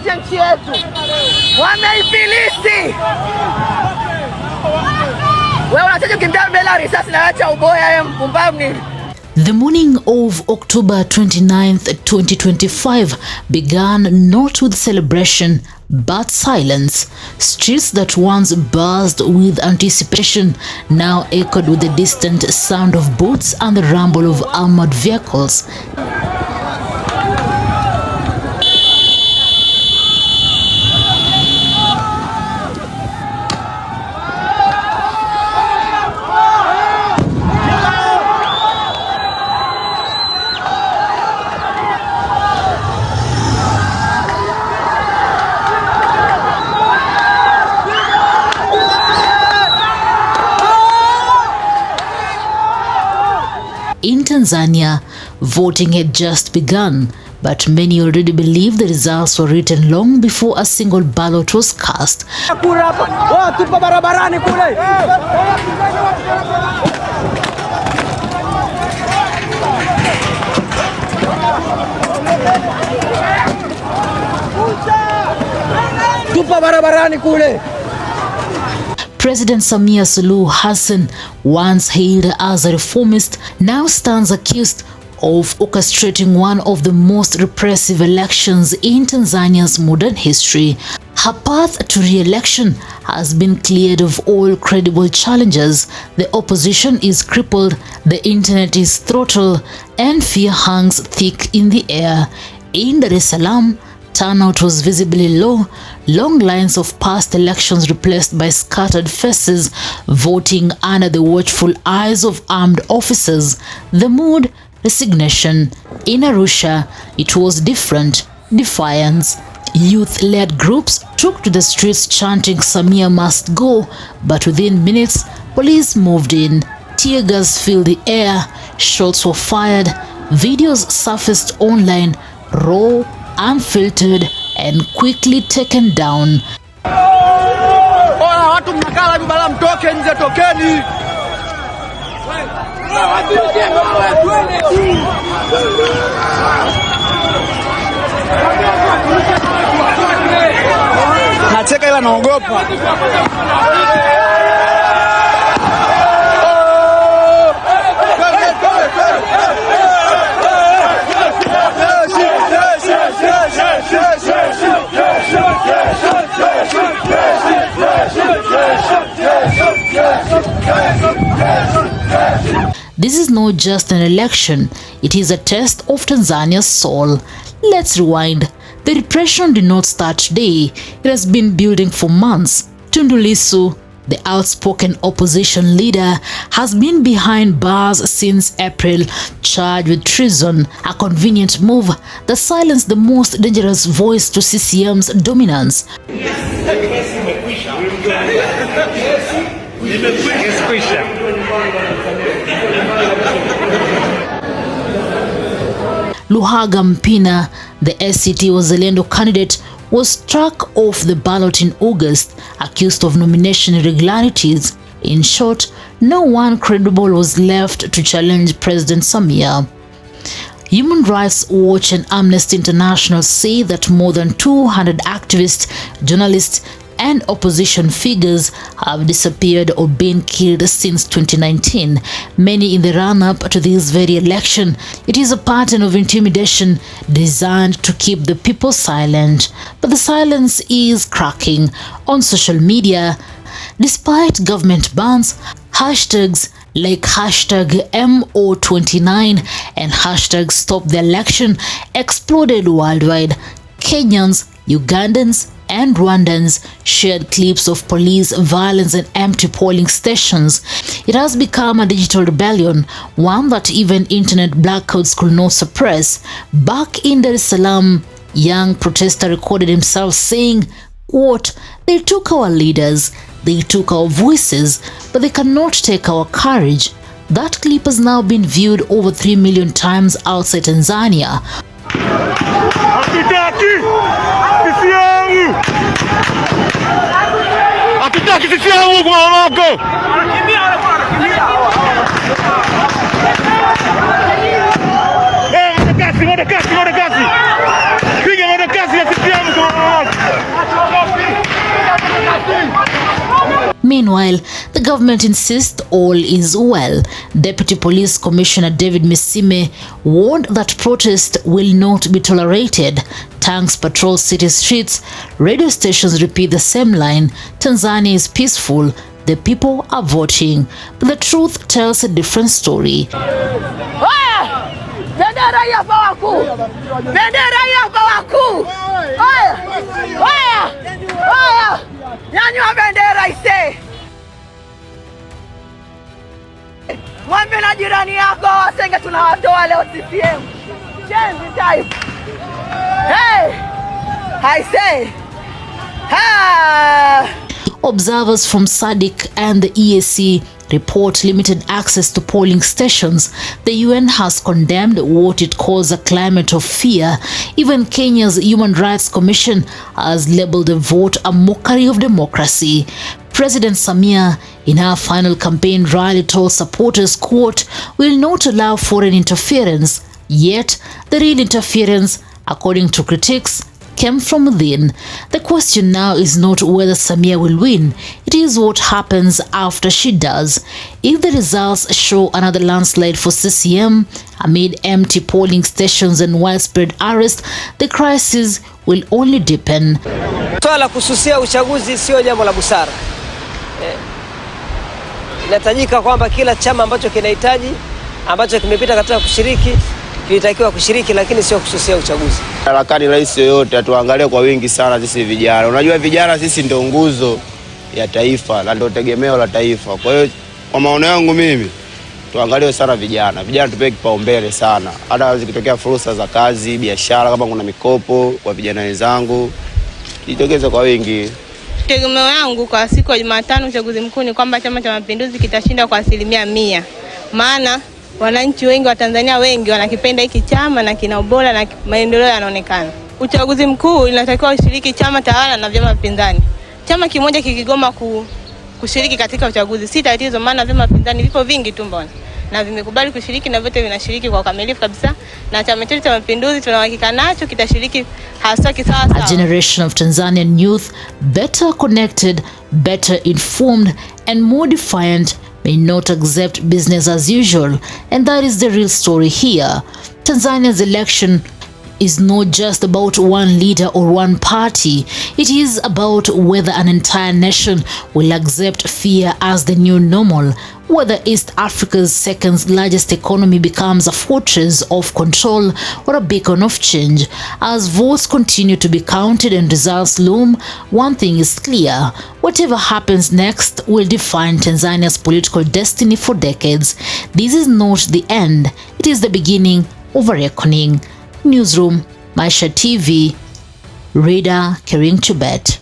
tuache nchi yetu. Wameifilisi. Wewe unataka kimbia mbele risasi na acha uboya ya mpumbavu nini? The morning of October 29th, 2025 began not with celebration but silence. Streets that once buzzed with anticipation now echoed with the distant sound of boots and the rumble of armored vehicles. In Tanzania, voting had just begun, but many already believed the results were written long before a single ballot was cast. President Samia Suluhu Hassan, once hailed as a reformist, now stands accused of orchestrating one of the most repressive elections in Tanzania's modern history. Her path to re-election has been cleared of all credible challenges. The opposition is crippled, the internet is throttled, and fear hangs thick in the air. In Salaam, turnout was visibly low, long lines of past elections replaced by scattered faces, voting under the watchful eyes of armed officers. The mood, resignation. In Arusha, it was different, defiance. Youth-led groups took to the streets chanting Samia must go, but within minutes, police moved in. Tear gas filled the air, shots were fired, videos surfaced online, raw, unfiltered, and quickly taken down. Nacheka ila naogopa. This is not just an election, it is a test of Tanzania's soul. Let's rewind. The repression did not start today, it has been building for months. Tundu Lissu, the outspoken opposition leader, has been behind bars since April, charged with treason, a convenient move that silenced the most dangerous voice to CCM's dominance. Luhaga Mpina, the ACT Wazalendo candidate, was struck off the ballot in August, accused of nomination irregularities. In short, no one credible was left to challenge President Samia. Human Rights Watch and Amnesty International say that more than 200 activists, journalists, and opposition figures have disappeared or been killed since 2019, many in the run-up to this very election. It is a pattern of intimidation designed to keep the people silent. But the silence is cracking. On social media, despite government bans, hashtags like hashtag #MO29 and hashtag Stop the Election exploded worldwide. Kenyans, Ugandans, and Rwandans shared clips of police violence and empty polling stations. It has become a digital rebellion, one that even internet blackouts could not suppress. Back in Salaam, young protester recorded himself saying, quote, "They took our leaders, they took our voices, but they cannot take our courage." That clip has now been viewed over 3 million times outside Tanzania. Meanwhile, the government insists all is well. Deputy Police Commissioner David Misime warned that protest will not be tolerated. Tanks patrol city streets. Radio stations repeat the same line: Tanzania is peaceful, the people are voting. But the truth tells a different story. Bendera hapa wakuu. Bendera hapa wakuu. Haya. Nyanyua bendera ise. Mwambie na jirani yako wasenge tunawatoa leo CCM. Change time. Hey! I say. Ha! Observers from SADC and the EAC report limited access to polling stations. The UN has condemned what it calls a climate of fear. Even Kenya's Human Rights Commission has labeled the vote a mockery of democracy. President Samia, in her final campaign rally, told supporters, quote, "will not allow foreign interference." Yet, the real interference, according to critics, came from within. The question now is not whether Samia will win, it is what happens after she does. If the results show another landslide for CCM, amid empty polling stations and widespread arrest, the crisis will only deepen. Swala la kususia uchaguzi sio jambo la busara. Inahitajika kwamba kila chama ambacho kinahitaji, ambacho kimepita katika kushiriki, kilitakiwa kushiriki, lakini sio kususia uchaguzi. Harakani rais yoyote atuangalie kwa wingi sana sisi vijana. Unajua vijana sisi ndio nguzo ya taifa na ndio tegemeo la taifa. Kwa hiyo kwa maono yangu mimi tuangalie sana vijana. Vijana tupewe kipaumbele sana. Hata zikitokea fursa za kazi, biashara, kama kuna mikopo kwa vijana wenzangu, jitokeze kwa wingi. Tegemeo yangu kwa siku ya Jumatano uchaguzi mkuu ni kwamba Chama cha Mapinduzi kitashinda kwa 100%. Maana wananchi wengi wa Tanzania wengi wanakipenda hiki chama na kina ubora na maendeleo yanaonekana. Uchaguzi mkuu inatakiwa ushiriki chama tawala na vyama pinzani. Chama kimoja kikigoma kushiriki katika uchaguzi si tatizo, maana vyama pinzani vipo vingi tu mbona, na vimekubali kushiriki na vyote vinashiriki kwa ukamilifu kabisa, na chama chetu cha Mapinduzi tunahakika nacho kitashiriki hasa kisawa sawa. A generation of Tanzanian youth better connected, better informed and more defiant may not accept business as usual, and that is the real story here. Tanzania's election is not just about one leader or one party. It is about whether an entire nation will accept fear as the new normal, whether East Africa's second largest economy becomes a fortress of control or a beacon of change. As votes continue to be counted and results loom, one thing is clear: whatever happens next will define Tanzania's political destiny for decades. This is not the end, it is the beginning of a reckoning. Newsroom, Maisha TV, Reader carrying to bed.